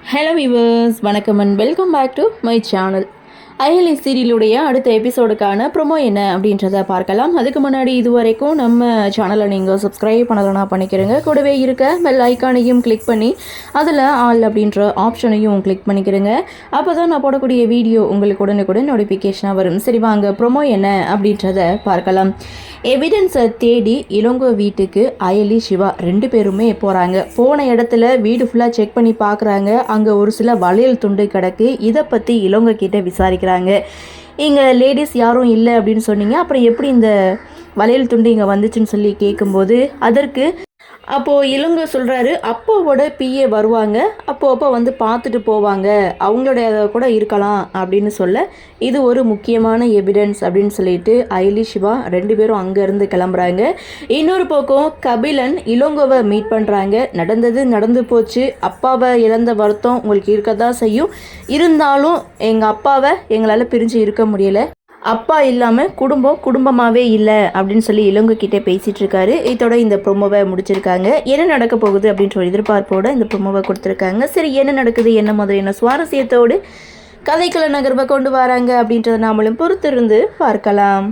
Hello viewers, வணக்கம் and welcome back to my channel. Ayali சீரியலுடைய அடுத்த எபிசோடுக்கான ப்ரொமோ என்ன அப்படின்றத பார்க்கலாம். அதுக்கு முன்னாடி இது வரைக்கும் நம்ம சேனலை நீங்கள் சப்ஸ்கிரைப் பண்ணலைன்னா பண்ணிக்கிறங்க. கூடவே இருக்க பெல் ஐக்கானையும் கிளிக் பண்ணி அதில் ஆல் அப்படின்ற ஆப்ஷனையும் கிளிக் பண்ணிக்கிறங்க. அப்போ தான் நான் போடக்கூடிய வீடியோ உங்களுக்கு உடனுக்குடன் நோட்டிஃபிகேஷனாக வரும். சரி வாங்க, ப்ரொமோ என்ன அப்படின்றத பார்க்கலாம். எவிடன்ஸை தேடி இளங்கோ வீட்டுக்கு அயலி சிவா 2 பேருமே போகிறாங்க. போன இடத்துல வீடு ஃபுல்லாக செக் பண்ணி பார்க்குறாங்க. அங்கே ஒரு சில வளையல் துண்டு கிடக்கு. இதை பற்றி இளங்கோ கிட்ட விசாரிக்கிறாங்க. இங்கே லேடிஸ் யாரும் இல்லை அப்படின்னு சொன்னீங்க, அப்புறம் எப்படி இந்த வளையல் துண்டு இங்கே வந்துச்சுன்னு சொல்லி கேட்கும்போது அதற்கு அப்போது இளங்கோ சொல்கிறாரு, அப்பாவோட பிஏ வருவாங்க, அப்போ வந்து பார்த்துட்டு போவாங்க, அவங்களுடைய கூட இருக்கலாம் அப்படின்னு சொல்ல, இது ஒரு முக்கியமான எவிடன்ஸ் அப்படின்னு சொல்லிட்டு அயலி சிவா 2 பேரும் அங்கேருந்து கிளம்புறாங்க. இன்னொரு பக்கம் கபிலன் இளங்கோவை மீட் பண்ணுறாங்க. நடந்தது நடந்து போச்சு, அப்பாவை இழந்த வருத்தம் உங்களுக்கு இருக்க தான் செய்யும், இருந்தாலும் எங்கள் அப்பாவை எங்களால் பிரிஞ்சு இருக்க முடியலை, அப்பா இல்லாமல் குடும்பமாகவே இல்லை அப்படின்னு சொல்லி இளங்கோ கிட்டே பேசிகிட்டு இருக்காரு. இதோட இந்த ப்ரொமோவை முடிச்சிருக்காங்க. என்ன நடக்க போகுது அப்படின்ற ஒரு எதிர்பார்ப்போடு இந்த ப்ரொமோவை கொடுத்துருக்காங்க. சரி, என்ன நடக்குது, என்ன மாதிரியான சுவாரஸ்யத்தோடு கதைக்கள நகர்வை கொண்டு வராங்க அப்படின்றத நாமளும் பொறுத்திருந்து பார்க்கலாம்.